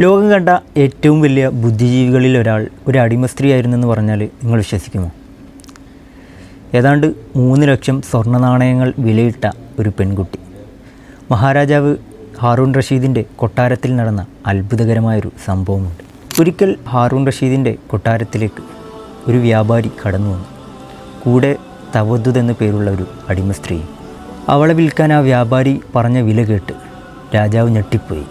ലോകം കണ്ട ഏറ്റവും വലിയ ബുദ്ധിജീവികളിൽ ഒരാൾ ഒരു അടിമ സ്ത്രീ ആയിരുന്നെന്ന് പറഞ്ഞാൽ നിങ്ങൾ വിശ്വസിക്കുമോ? ഏതാണ്ട് 3 ലക്ഷം സ്വർണ്ണ നാണയങ്ങൾ വിലയിട്ട ഒരു പെൺകുട്ടി. മഹാരാജാവ് ഹാറൂൺ റഷീദിൻ്റെ കൊട്ടാരത്തിൽ നടന്ന അത്ഭുതകരമായൊരു സംഭവമുണ്ട്. ഒരിക്കൽ ഹാറൂൺ റഷീദിൻ്റെ കൊട്ടാരത്തിലേക്ക് ഒരു വ്യാപാരി കടന്നു വന്നു. കൂടെ തവദ്ദുദ് എന്ന പേരുള്ള ഒരു അടിമ സ്ത്രീ. അവളെ വിൽക്കാൻ ആ വ്യാപാരി പറഞ്ഞ വില കേട്ട് രാജാവ് ഞെട്ടിപ്പോയി.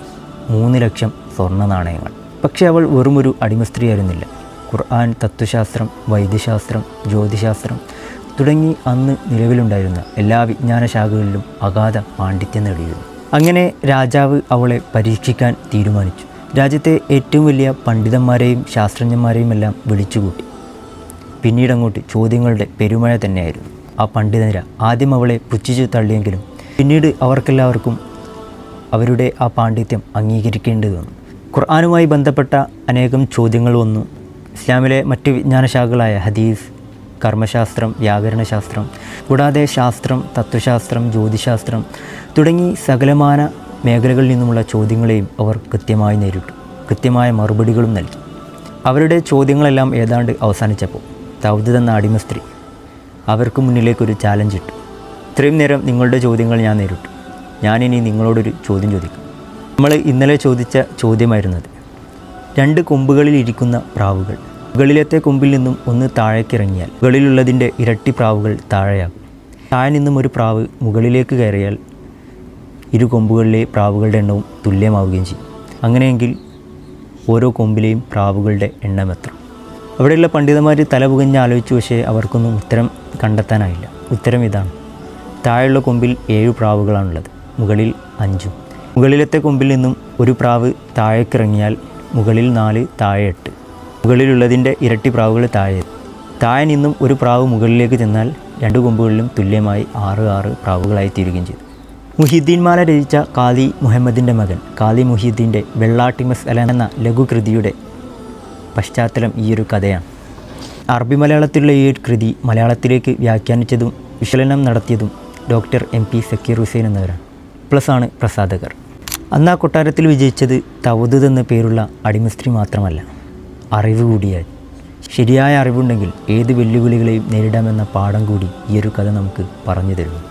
3 ലക്ഷം സ്വർണ്ണ നാണയങ്ങൾ. പക്ഷേ അവൾ വെറുമൊരു അടിമ സ്ത്രീ ആയിരുന്നില്ല. ഖുർആൻ, തത്വശാസ്ത്രം, വൈദ്യശാസ്ത്രം, ജ്യോതിശാസ്ത്രം തുടങ്ങി അന്ന് നിലവിലുണ്ടായിരുന്ന എല്ലാ വിജ്ഞാന ശാഖകളിലും അഗാധ പാണ്ഡിത്യം നേടിയിരുന്നു. അങ്ങനെ രാജാവ് അവളെ പരീക്ഷിക്കാൻ തീരുമാനിച്ചു. രാജ്യത്തെ ഏറ്റവും വലിയ പണ്ഡിതന്മാരെയും ശാസ്ത്രജ്ഞന്മാരെയും എല്ലാം വിളിച്ചുകൂട്ടി. പിന്നീടങ്ങോട്ട് ചോദ്യങ്ങളുടെ പെരുമഴ തന്നെയായിരുന്നു. ആ പണ്ഡിതനിര ആദ്യം അവളെ പുച്ഛിച്ചു തള്ളിയെങ്കിലും പിന്നീട് അവർക്കെല്ലാവർക്കും അവരുടെ ആ പാണ്ഡിത്യം അംഗീകരിക്കേണ്ടി വന്നു. ഖുർആനുമായി ബന്ധപ്പെട്ട അനേകം ചോദ്യങ്ങൾ വന്നു. ഇസ്ലാമിലെ മറ്റ് വിജ്ഞാനശാഖകളായ ഹദീസ്, കർമ്മശാസ്ത്രം, വ്യാകരണശാസ്ത്രം, കൂടാതെ ശാസ്ത്രം, തത്വശാസ്ത്രം, ജ്യോതിശാസ്ത്രം തുടങ്ങി സകലമാന മേഖലകളിൽ നിന്നുമുള്ള ചോദ്യങ്ങളെയും അവർ കൃത്യമായി നേരിട്ടു. കൃത്യമായ മറുപടികളും നൽകി. അവരുടെ ചോദ്യങ്ങളെല്ലാം ഏതാണ്ട് അവസാനിച്ചപ്പോൾ തവദ്ദുദ് എന്ന അടിമ സ്ത്രീ അവർക്ക് മുന്നിലേക്കൊരു ചാലഞ്ച് ഇട്ടു. ഇത്രയും നേരം നിങ്ങളുടെ ചോദ്യങ്ങൾ ഞാൻ നേരിട്ടു. ഞാനിനി നിങ്ങളോടൊരു ചോദ്യം ചോദിക്കും. നമ്മൾ ഇന്നലെ ചോദിച്ച ചോദ്യമായിരുന്നത് 2 കൊമ്പുകളിൽ ഇരിക്കുന്ന പ്രാവുകൾ മുകളിലത്തെ കൊമ്പിൽ നിന്നും ഒന്ന് താഴേക്കിറങ്ങിയാൽ മുകളിലുള്ളതിൻ്റെ ഇരട്ടി പ്രാവുകൾ താഴെയാകും. താഴെ നിന്നും ഒരു പ്രാവ് മുകളിലേക്ക് കയറിയാൽ 2 കൊമ്പുകളിലെ പ്രാവുകളുടെ എണ്ണവും തുല്യമാവുകയും ചെയ്യും. അങ്ങനെയെങ്കിൽ ഓരോ കൊമ്പിലെയും പ്രാവുകളുടെ എണ്ണം എത്ര? അവിടെയുള്ള പണ്ഡിതന്മാർ തലപുകഞ്ഞ് ആലോചിച്ചു. പക്ഷേ അവർക്കൊന്നും ഉത്തരം കണ്ടെത്താനായില്ല. ഉത്തരം ഇതാണ്: താഴെയുള്ള കൊമ്പിൽ 7 പ്രാവുകളാണുള്ളത്, മുകളിൽ 5. മുകളിലത്തെ കൊമ്പിൽ നിന്നും ഒരു പ്രാവ് താഴേക്കിറങ്ങിയാൽ മുകളിൽ 4, താഴെ 8. മുകളിലുള്ളതിൻ്റെ ഇരട്ടി പ്രാവുകൾ താഴെ നിന്നും ഒരു പ്രാവ് മുകളിലേക്ക് ചെന്നാൽ 2 കൊമ്പുകളിലും തുല്യമായി 6 പ്രാവുകളായി തീരുകയും ചെയ്തു. മുഹ്യിദ്ദീൻ മാല രചിച്ച ഖാദി മുഹമ്മദിൻ്റെ മകൻ ഖാദി മുഹ്യിദ്ദീൻ്റെ വെള്ളാട്ടി മസ്അല എന്ന ലഘുകൃതിയുടെ പശ്ചാത്തലം ഈയൊരു കഥയാണ്. അറബി മലയാളത്തിലുള്ള ഈ ഒരു കൃതി മലയാളത്തിലേക്ക് വ്യാഖ്യാനിച്ചതും വിശകലനം നടത്തിയതും ഡോക്ടർ MP സക്കീർ ഹുസൈൻ എന്നവരാണ്. പ്ലസാണ് പ്രസാധകർ. അന്ന് ആ കൊട്ടാരത്തിൽ വിജയിച്ചത് തവദ്ദുദ് എന്ന പേരുള്ള അടിമ സ്ത്രീ മാത്രമല്ല, അറിവ് കൂടിയായി. ശരിയായ അറിവുണ്ടെങ്കിൽ ഏത് വെല്ലുവിളികളെയും നേരിടാമെന്ന പാഠം കൂടി ഈ ഒരു കഥ നമുക്ക് പറഞ്ഞു തരുന്നു.